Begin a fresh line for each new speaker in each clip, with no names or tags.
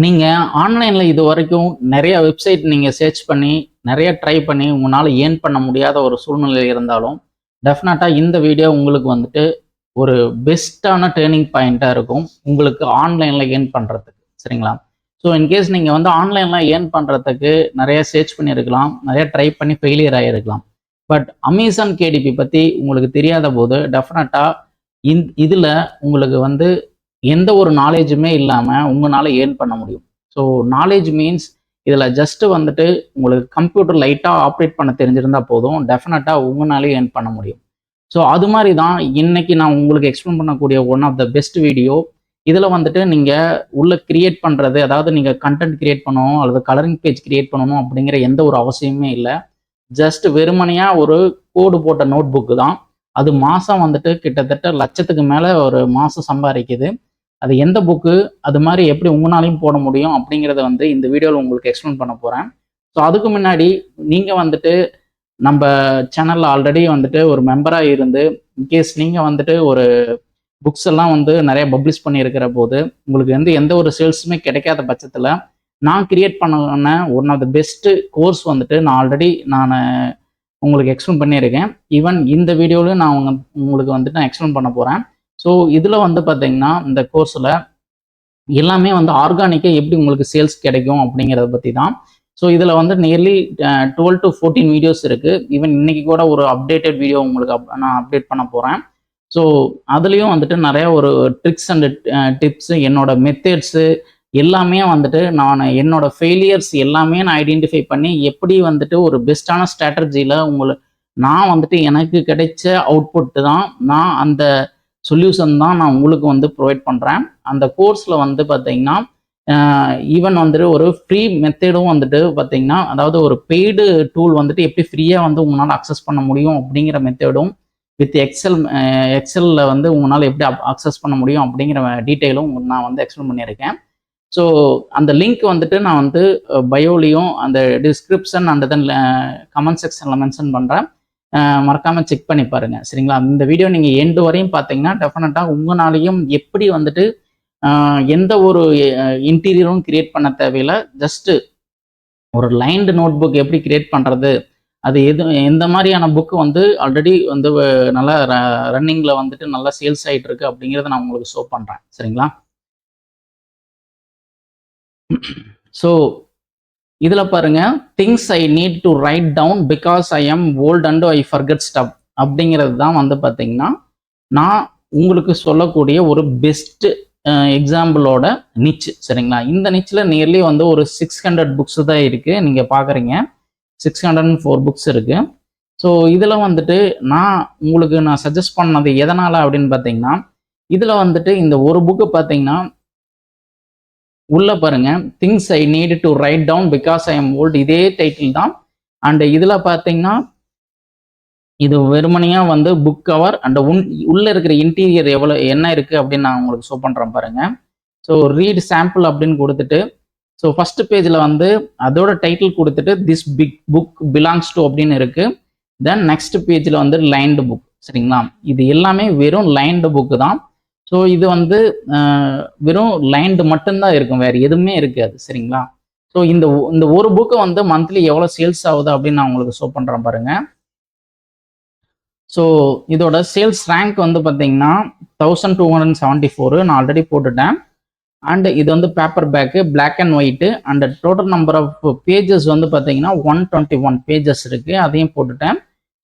நீங்க ஆன்லைன்ல இதுவரைக்கும் நெறைய வெப்சைட் நீங்க சர்ச் பண்ணி, நெறைய ட்ரை பண்ணி உங்கனால ஏர்ன் பண்ண முடியாத ஒரு சூழ்நிலை இருந்தாலும், டெஃபினட்டா இந்த வீடியோ உங்களுக்கு வந்துட்டு ஒரு பெஸ்ட்டான டர்னிங் பாயிண்ட்டா இருக்கும். உங்களுக்கு ஆன்லைன்ல ஏர்ன் பண்றதுக்கு. சரிங்களா? ஸோ இன்கேஸ் நீங்க வந்து ஆன்லைன்ல ஏர்ன் பண்றதுக்கு நெறைய சர்ச் பண்ணியிருக்கலாம். நெறைய ட்ரை பண்ணி ஃபெயிலியர் ஆகியிருக்கலாம். பட் அமேசான் கேடிபி பத்தி உங்களுக்கு தெரியாத போது டெஃபினட்டா இதுல உங்களுக்கு வந்து எந்த ஒரு நாலேஜுமே இல்லாம உங்கனால ஏர்ன் பண்ண முடியும். ஸோ நாலேஜ் மீன்ஸ் இதுல ஜஸ்ட் வந்துட்டு உங்களுக்கு கம்ப்யூட்டர் லைட்டா ஆப்ரேட் பண்ண தெரிஞ்சிருந்தா போதும். டெஃபினட்டா உங்கனாலே ஏர்ன் பண்ண முடியும். ஸோ அது மாதிரி தான் இன்னைக்கு நான் உங்களுக்கு எக்ஸ்பிளைன் பண்ணக்கூடிய one of the best video. இதுல வந்துட்டு நீங்க உள்ள கிரியேட் பண்றது, அதாவது நீங்க கண்டென்ட் கிரியேட் பண்ணணும் அல்லது கலரிங் பேஜ் கிரியேட் பண்ணணும் அப்படிங்கிற எந்த ஒரு அவசியமே இல்ல. ஜஸ்ட் வெறுமனையா ஒரு கோடு போட்ட நோட் புக் தான். அது மாசம் வந்துட்டு கிட்டத்தட்ட லட்சத்துக்கு மேல ஒரு மாசம் சம்பாதிக்குது. அது எந்த புக்கு, அது மாதிரி எப்படி உங்களாலையும் போட முடியும் அப்படிங்கிறத வந்து இந்த வீடியோவில் உங்களுக்கு எக்ஸ்பிளைன் பண்ண போகிறேன். ஸோ அதுக்கு முன்னாடி நீங்கள் வந்துட்டு நம்ம சேனலில் ஆல்ரெடி வந்துட்டு ஒரு மெம்பராக இருந்து இன்கேஸ் நீங்கள் வந்துட்டு ஒரு புக்ஸ் எல்லாம் வந்து நிறைய பப்ளிஷ் பண்ணியிருக்கிற போது உங்களுக்கு வந்து எந்த ஒரு சேல்ஸுமே கிடைக்காத பட்சத்தில் நான் கிரியேட் பண்ண one of the best course வந்துட்டு நான் உங்களுக்கு எக்ஸ்பிளைன் பண்ணியிருக்கேன். ஈவன் இந்த வீடியோலையும் நான் உங்களுக்கு வந்துட்டு நான் எக்ஸ்பிளைன் பண்ண போகிறேன். ஸோ இதில் வந்து பார்த்தீங்கன்னா இந்த கோர்ஸில் எல்லாமே வந்து ஆர்கானிக்காக எப்படி உங்களுக்கு சேல்ஸ் கிடைக்கும் அப்படிங்கிறத பற்றி தான். ஸோ இதில் வந்து நியர்லி 12 to 14 வீடியோஸ் இருக்குது. ஈவன் இன்னைக்கு கூட ஒரு அப்டேட்டட் வீடியோ உங்களுக்கு நான் அப்டேட் பண்ண போகிறேன். ஸோ அதுலேயும் வந்துட்டு நிறைய ஒரு ட்ரிக்ஸ் அண்ட் டிப்ஸு, என்னோட மெத்தட்ஸு எல்லாமே வந்துட்டு என்னோட ஃபெயிலியர்ஸ் எல்லாமே நான் ஐடென்டிஃபை பண்ணி எப்படி வந்துட்டு ஒரு பெஸ்ட்டான ஸ்ட்ராட்டஜியில் நான் வந்துட்டு எனக்கு கிடைச்ச அவுட்புட்டு தான், நான் அந்த சொல்யூஷன் தான் நான் உங்களுக்கு வந்து ப்ரொவைட் பண்ணுறேன். அந்த கோர்ஸில் வந்து பார்த்தீங்கன்னா ஈவன் வந்துட்டு ஒரு ஃப்ரீ மெத்தடும் வந்துட்டு பார்த்தீங்கன்னா, அதாவது ஒரு பெய்டு டூல் வந்துட்டு எப்படி ஃப்ரீயாக வந்து உங்களால் அக்சஸ் பண்ண முடியும் அப்படிங்கிற மெத்தடும் வித் எக்ஸலில் வந்து உங்களால் எப்படி அக்சஸ் பண்ண முடியும் அப்படிங்கிற டீட்டெயிலும் நான் வந்து எக்ஸ்பிளைன் பண்ணியிருக்கேன். ஸோ அந்த லிங்க் வந்துட்டு நான் வந்து பயோலையும் அந்த டிஸ்கிரிப்ஷன் அண்ட் தென் கமெண்ட் செக்ஷனில் மென்ஷன் பண்ணுறேன். மறக்காமல் செக் பண்ணி பாருங்க. சரிங்களா? இந்த வீடியோ நீங்கள் எண்டு வரையும் பார்த்தீங்கன்னா டெஃபினட்டாக உங்களாலையும் எப்படி வந்துட்டு எந்த ஒரு இன்டீரியரும் கிரியேட் பண்ண தேவையில்லை. ஜஸ்ட்டு ஒரு லைன்டு நோட் புக் எப்படி கிரியேட் பண்ணுறது, அது எந்த மாதிரியான புக்கு வந்து ஆல்ரெடி வந்து நல்லா ரன்னிங்கில் வந்துட்டு நல்லா சேல்ஸ் ஆகிட்டு இருக்கு அப்படிங்கிறத நான் உங்களுக்கு ஷோ பண்ணுறேன். சரிங்களா? ஸோ இதில் பாருங்க, things I need to write down because I am old and I forget stuff அப்படிங்கிறது தான் வந்து பார்த்தீங்கன்னா நான் உங்களுக்கு சொல்லக்கூடிய ஒரு பெஸ்ட் எக்ஸாம்பிளோட நிச். சரிங்களா? இந்த நிச்சில் நியர்லி வந்து ஒரு 600 புக்ஸ் தான் இருக்குது. நீங்கள் பார்க்குறீங்க 604 புக்ஸ் இருக்குது. ஸோ இதில் வந்துட்டு நான் சஜஸ்ட் பண்ணது எதனால் அப்படின்னு பார்த்தீங்கன்னா, இதில் வந்துட்டு இந்த ஒரு புக்கு பார்த்தீங்கன்னா உள்ள பாருங்க, things I need to write down because I am old, இதே டைட்டில் தான். அண்ட் இதில் பார்த்தீங்கன்னா இது வெறுமனையா வந்து புக் கவர் அண்ட் உள்ள இருக்கிற இன்டீரியர் என்ன இருக்கு அப்படின்னு நான் உங்களுக்கு ஷோ பண்றேன் பாருங்க. ஸோ ரீட் சாம்பிள் அப்படின்னு கொடுத்துட்டு, ஸோ ஃபர்ஸ்ட் பேஜ்ல வந்து அதோட டைட்டில் கொடுத்துட்டு this big book belongs to அப்படின்னு இருக்கு. தென் நெக்ஸ்ட் பேஜ்ல வந்து லைன்டு புக். சரிங்களா? இது எல்லாமே வெறும் லைன்டு புக் தான். ஸோ இது வந்து வெறும் லைன்டு மட்டும்தான் இருக்கும், வேற எதுவுமே இருக்காது. சரிங்களா? ஸோ இந்த ஒரு புக்கு வந்து மந்த்லி எவ்வளோ சேல்ஸ் ஆகுது அப்படின்னு நான் உங்களுக்கு ஷோ பண்றேன் பாருங்க. ஸோ இதோட சேல்ஸ் ரேங்க் வந்து பார்த்தீங்கன்னா 1274 நான் ஆல்ரெடி போட்டுட்டேன். அண்ட் இது வந்து paperback, black and white. And total number of pages வந்து பார்த்தீங்கன்னா 121 பேஜஸ் இருக்குது, அதையும் போட்டுட்டேன்.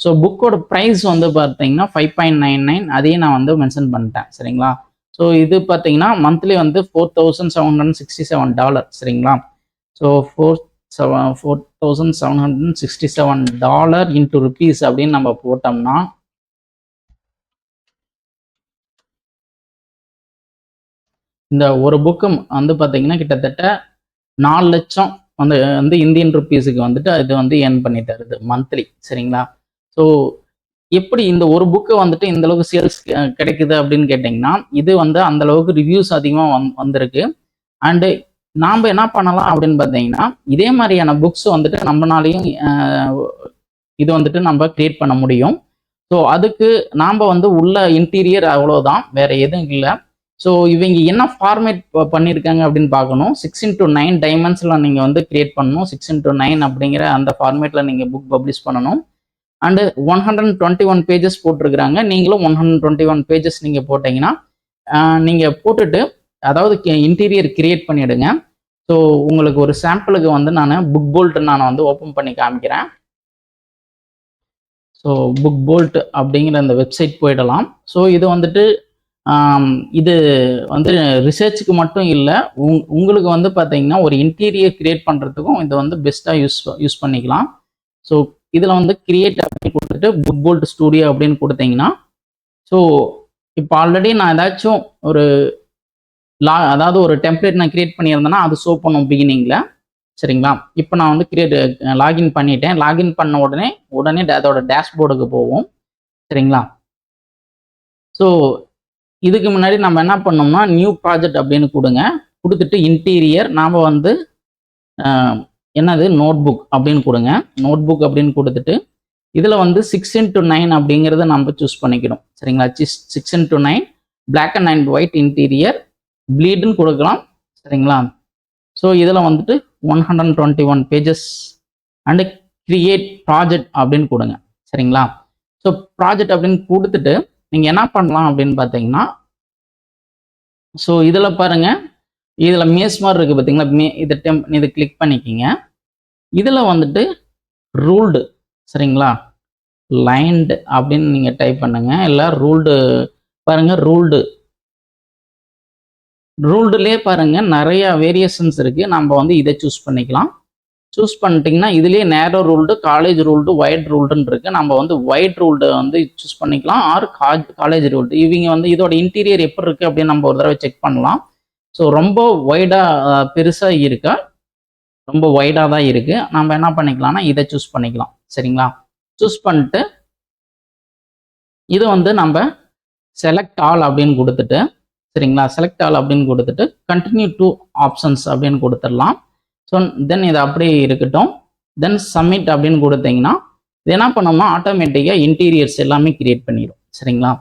ஸோ புக்கோட ப்ரைஸ் வந்து பார்த்தீங்கன்னா 5.99, அதையும் நான் வந்து மென்ஷன் பண்ணிட்டேன். சரிங்களா? ஸோ இது பார்த்தீங்கன்னா மந்த்லி வந்து $4,767. சரிங்களா? ஸோ $4,767 இன்ட்டு ருபீஸ் அப்படின்னு நம்ம போட்டோம்னா இந்த ஒரு புக்கு வந்து பார்த்தீங்கன்னா கிட்டத்தட்ட 4 லட்சம் வந்து இந்தியன் ருப்பீஸுக்கு வந்துட்டு இது வந்து ஏர்ன் பண்ணி தருது மந்த்லி. சரிங்களா? ஸோ எப்படி இந்த ஒரு புக்கு வந்துட்டு இந்த அளவுக்கு சேல்ஸ் கிடைக்குது அப்படின்னு கேட்டிங்கன்னா, இது வந்து அந்த அளவுக்கு ரிவ்யூஸ் அதிகமாக வந்திருக்கு. அண்டு நாம் என்ன பண்ணலாம் அப்படின்னு பார்த்தீங்கன்னா, இதே மாதிரியான புக்ஸ் வந்துட்டு நம்மளாலையும் இது வந்துட்டு நம்ம கிரியேட் பண்ண முடியும். ஸோ அதுக்கு நாம் வந்து உள்ள இன்டீரியர் அவ்வளோதான், வேற எதுவும் இல்லை. ஸோ இவங்க என்ன ஃபார்மேட் பண்ணியிருக்காங்க அப்படின்னு பார்க்கணும். 6x9 டைமென்ஷனில் நீங்கள் வந்து கிரியேட் பண்ணணும். 6x9 அப்படிங்கிற அந்த ஃபார்மேட்டில் நீங்கள் புக் பப்ளிஷ் பண்ணணும். அண்டு 121 பேஜஸ் போட்டிருக்கிறாங்க. நீங்களும் 121 பேஜஸ் நீங்கள் போட்டிங்கன்னா நீங்கள் போட்டுட்டு அதாவது இன்டீரியர் கிரியேட் பண்ணிவிடுங்க. ஸோ உங்களுக்கு ஒரு சாம்பிளுக்கு வந்து நான் புக் போல்ட் நான் வந்து ஓப்பன் பண்ணி காமிக்கிறேன். ஸோ புக் போல்ட் அப்படிங்கிற அந்த வெப்சைட் போயிடலாம். ஸோ இது வந்துட்டு இது வந்து ரிசர்ச்சுக்கு மட்டும் இல்லை, உங்களுக்கு வந்து பார்த்தீங்கன்னா ஒரு இன்டீரியர் கிரியேட் பண்ணுறதுக்கும் இது வந்து பெஸ்ட்டாக யூஸ் பண்ணிக்கலாம். ஸோ இதில் வந்து கிரியேட் அப்படின்னு கொடுத்துட்டு புக் போல்ட் ஸ்டூடியோ அப்படின்னு கொடுத்தீங்கன்னா, ஸோ இப்போ ஆல்ரெடி நான் ஏதாச்சும் ஒரு அதாவது ஒரு டெம்ப்ளேட் நான் கிரியேட் பண்ணியிருந்தேன்னா அது ஷோ பண்ணும் பிகினிங்கில். சரிங்களா? இப்போ நான் வந்து லாகின் பண்ணிட்டேன். லாகின் பண்ண உடனே அதோட டேஷ்போர்டுக்கு போவோம். சரிங்களா? ஸோ இதுக்கு முன்னாடி நம்ம என்ன பண்ணோம்னா நியூ ப்ராஜெக்ட் அப்படின்னு கொடுத்துட்டு இன்டீரியர் நாம் வந்து என்னது நோட் புக் அப்படின்னு கொடுங்க. நோட் புக் அப்படின்னு கொடுத்துட்டு இதில் வந்து 6x9 அப்படிங்கிறத நம்ம சூஸ் பண்ணிக்கணும். சரிங்களா? 6x9 black and white interior ப்ளீடுன்னு கொடுக்கலாம். சரிங்களா? ஸோ இதில் வந்துட்டு 121 பேஜஸ் அண்டு கிரியேட் ப்ராஜெக்ட் அப்படின்னு கொடுங்க. சரிங்களா? ஸோ ப்ராஜெக்ட் அப்படின்னு கொடுத்துட்டு நீங்கள் என்ன பண்ணலாம் அப்படின்னு பார்த்தீங்கன்னா, ஸோ இதில் பாருங்கள், இதில் மேஸ் மாதிரி இருக்குது பார்த்தீங்களா? இதை கிளிக் பண்ணிக்கிங்க. இதில் வந்துட்டு ரூல்டு, சரிங்களா, லைன்டு அப்படின்னு நீங்கள் டைப் பண்ணுங்க. இல்லை ரூல்டு பாருங்கள், ரூல்டுலேயே பாருங்கள் நிறைய வேரியேஷன்ஸ் இருக்குது. நம்ம வந்து இதை சூஸ் பண்ணிக்கலாம். சூஸ் பண்ணிட்டீங்கன்னா இதுலேயே narrow ruled, college ruled, white ரூல்டுன்னு இருக்குது. நம்ம வந்து ஒயிட் ரூல்டு வந்து சூஸ் பண்ணிக்கலாம். Or college ruled. இவங்க வந்து இதோட இன்டீரியர் எப்படி இருக்குது அப்படின்னு நம்ம ஒரு தடவை செக் பண்ணலாம். ஸோ ரொம்ப ஒய்டாக பெருசாக இருக்கா, ரொம்ப ஒய்டாக தான் இருக்குது. நம்ம என்ன பண்ணிக்கலாம்னா இதை சூஸ் பண்ணிக்கலாம். சரிங்களா? சூஸ் பண்ணிட்டு இது வந்து நம்ம செலக்ட் ஆல் அப்படின்னு கொடுத்துட்டு, சரிங்களா, செலக்ட் ஆல் அப்படின்னு கொடுத்துட்டு கண்டினியூ டு ஆப்ஷன்ஸ் அப்படின்னு கொடுத்துடலாம். ஸோ தென் இது அப்படியே இருக்கட்டும். தென் சப்மிட் அப்படின்னு கொடுத்தீங்கன்னா இது என்ன பண்ணோம்னா ஆட்டோமேட்டிக்காக இன்டீரியர்ஸ் எல்லாமே கிரியேட் பண்ணிடும். சரிங்களா?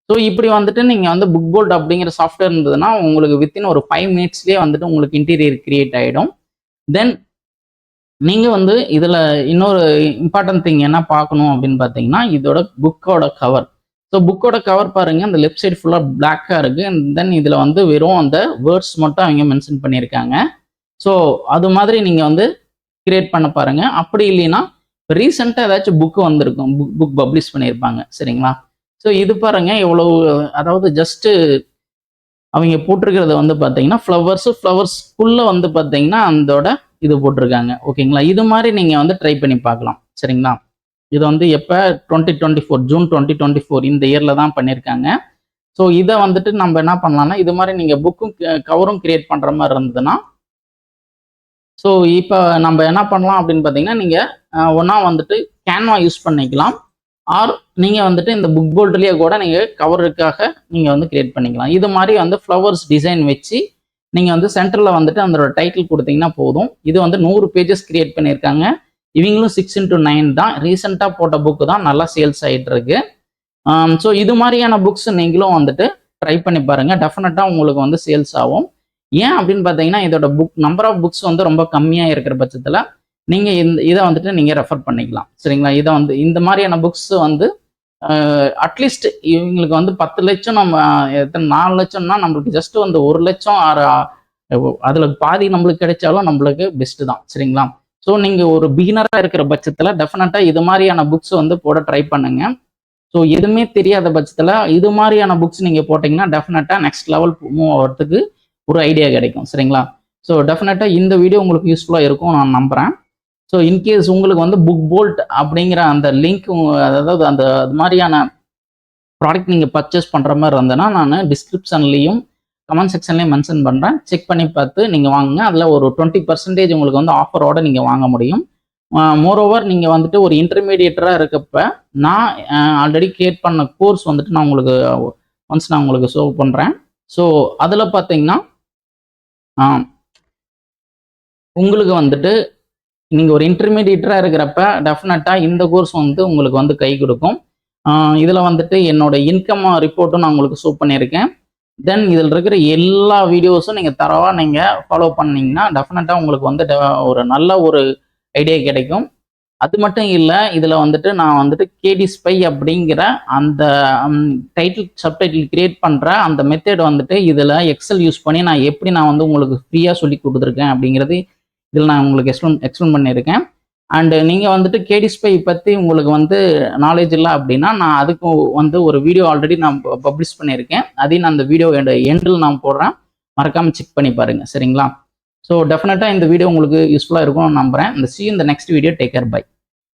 ஸோ இப்படி வந்துட்டு நீங்கள் வந்து புக் போல்ட் அப்படிங்கிற சாஃப்ட்வேர் இருந்ததுன்னா உங்களுக்கு வித்தின் ஒரு 5 மினிட்ஸ்லேயே வந்துட்டு உங்களுக்கு இன்டீரியர் கிரியேட் ஆகிடும். தென் நீங்கள் வந்து இதில் இன்னொரு இம்பார்ட்டன்ட் திங் என்ன பார்க்கணும் அப்படின்னு பார்த்தீங்கன்னா இதோட புக்கோட கவர். ஸோ புக்கோட கவர் பாருங்கள், அந்த லெஃப்ட் சைடு ஃபுல்லாக பிளாக்காக இருக்குது. அண்ட் தென் இதில் வந்து வெறும் அந்த வேர்ட்ஸ் மட்டும் அவங்க மென்ஷன் பண்ணியிருக்காங்க. ஸோ அது மாதிரி நீங்கள் வந்து கிரியேட் பண்ண பாருங்கள். அப்படி இல்லைன்னா ரீசெண்டாக ஏதாச்சும் புக்கு வந்திருக்கும், புக் பப்ளிஷ் பண்ணியிருப்பாங்க. சரிங்களா? ஸோ இது பாருங்கள் எவ்வளவு, அதாவது ஜஸ்ட்டு அவங்க போட்டிருக்கிறது வந்து பார்த்தீங்கன்னா ஃப்ளவர்ஸ்க்குள்ளே வந்து பார்த்தீங்கன்னா அதோட இது போட்டிருக்காங்க. ஓகேங்களா? இது மாதிரி நீங்கள் வந்து ட்ரை பண்ணி பார்க்கலாம். சரிங்களா? இது வந்து எப்போ 2024 ஜூன் 2024 இந்த இயரில் தான் பண்ணியிருக்காங்க. ஸோ இதை வந்துட்டு நம்ம என்ன பண்ணலாம்னா இது மாதிரி நீங்கள் புக்கும் கவரும் கிரியேட் பண்ணுற மாதிரி இருந்ததுன்னா, ஸோ இப்போ நம்ம என்ன பண்ணலாம் அப்படின்னு பார்த்தீங்கன்னா நீங்கள் ஒன்றா வந்துட்டு கேன்வா யூஸ் பண்ணிக்கலாம். ஆர் நீங்கள் வந்துட்டு இந்த புக் போல்ட்லேயே கூட நீங்கள் கவருக்காக நீங்கள் வந்து கிரியேட் பண்ணிக்கலாம். இது மாதிரி வந்து ஃப்ளவர்ஸ் டிசைன் வச்சு நீங்கள் வந்து சென்டரில் வந்துட்டு அதோட டைட்டில் கொடுத்தீங்கன்னா போதும். இது வந்து 100 பேஜஸ் கிரியேட் பண்ணியிருக்காங்க. இவங்களும் 6x9 தான். ரீசெண்டாக போட்ட புக்கு தான் நல்லா சேல்ஸ் ஆகிட்டு இருக்கு. ஸோ இது மாதிரியான புக்ஸ் நீங்களும் வந்துட்டு ட்ரை பண்ணி பாருங்கள். டெஃபினட்டாக உங்களுக்கு வந்து சேல்ஸ் ஆகும். ஏன் அப்படின்னு பார்த்தீங்கன்னா இதோட நம்பர் ஆஃப் புக்ஸ் வந்து ரொம்ப கம்மியாக இருக்கிற பட்சத்தில் நீங்கள் இதை வந்துட்டு நீங்கள் ரெஃபர் பண்ணிக்கலாம். சரிங்களா? இதை வந்து இந்த மாதிரியான புக்ஸ் வந்து அட்லீஸ்ட் இவங்களுக்கு வந்து 10 லட்சம், நம்ம எத்தனை 4 லட்சம்னா நம்மளுக்கு ஜஸ்ட் வந்து 1 லட்சம் அதில் பாதி நம்மளுக்கு கிடைச்சாலும் நம்மளுக்கு பெஸ்ட்டு தான். சரிங்களா? ஸோ நீங்கள் ஒரு பிகினராக இருக்கிற பட்சத்தில் டெஃபினட்டாக இது மாதிரியான புக்ஸ் வந்து போட ட்ரை பண்ணுங்க. ஸோ எதுவுமே தெரியாத பட்சத்தில் இது மாதிரியான புக்ஸ் நீங்கள் போட்டிங்கன்னா டெஃபினட்டாக நெக்ஸ்ட் லெவல் மூவ் ஆகிறதுக்கு ஒரு ஐடியா கிடைக்கும். சரிங்களா? ஸோ டெஃபினட்டாக இந்த வீடியோ உங்களுக்கு யூஸ்ஃபுல்லாக இருக்கும் நான் நம்புகிறேன். ஸோ இன்கேஸ் உங்களுக்கு வந்து புக் போல்ட் அப்படிங்கிற அந்த லிங்க், அதாவது அந்த அது மாதிரியான ப்ராடக்ட் நீங்கள் பர்ச்சேஸ் பண்ணுற மாதிரி இருந்ததுன்னா நான் டிஸ்கிரிப்ஷன்லேயும் கமெண்ட் செக்ஷன்லேயும் மென்ஷன் பண்ணுறேன். செக் பண்ணி பார்த்து நீங்கள் வாங்குங்க. அதில் ஒரு 20% உங்களுக்கு வந்து ஆஃபரோட நீங்கள் வாங்க முடியும். மோரோவர் நீங்கள் வந்துட்டு ஒரு இன்டர்மீடியேட்டராக இருக்கப்ப நான் ஆல்ரெடி கிரியேட் பண்ண கோர்ஸ் வந்துட்டு நான் உங்களுக்கு ஷோ பண்ணுறேன். ஸோ அதில் பார்த்தீங்கன்னா உங்களுக்கு வந்துட்டு நீங்கள் ஒரு இன்டர்மீடியேட்டராக இருக்கிறப்ப டெஃபினட்டாக இந்த கோர்ஸ் வந்து உங்களுக்கு வந்து கை கொடுக்கும். இதில் வந்துட்டு என்னோட இன்கம் ரிப்போர்ட்டும் நான் உங்களுக்கு ஷோ பண்ணியிருக்கேன். தென் இதில் இருக்கிற எல்லா வீடியோஸும் நீங்கள் தரவாக நீங்கள் ஃபாலோ பண்ணீங்கன்னா டெஃபினட்டாக உங்களுக்கு வந்து ஒரு நல்ல ஒரு ஐடியா கிடைக்கும். அது மட்டும் இல்லை, இதில் வந்துட்டு நான் வந்துட்டு கேடி ஸ்பை அப்படிங்கிற அந்த டைட்டில் சப்டைட்டில் கிரியேட் பண்ணுற அந்த மெத்தட் வந்துட்டு இதில் எக்ஸல் யூஸ் பண்ணி நான் வந்து உங்களுக்கு ஃப்ரீயாக சொல்லி கொடுத்துருக்கேன் அப்படிங்கிறது இதில் நான் உங்களுக்கு எக்ஸ்பிளைன் பண்ணியிருக்கேன். அண்டு நீங்கள் வந்துட்டு கேடி ஸ்பை பற்றி உங்களுக்கு வந்து நாலேஜ் இல்லை அப்படின்னா நான் அதுக்கு வந்து ஒரு வீடியோ ஆல்ரெடி நான் பப்ளிஷ் பண்ணியிருக்கேன். அதையும் நான் அந்த வீடியோ எண்டில் நான் போடுறேன், மறக்காமல் செக் பண்ணி பாருங்கள். சரிங்களா? ஸோ டெஃபினட்டாக இந்த வீடியோ உங்களுக்கு யூஸ்ஃபுல்லாக இருக்கும்னு நம்புகிறேன். இந்த see you in the next video. Take care. Bye.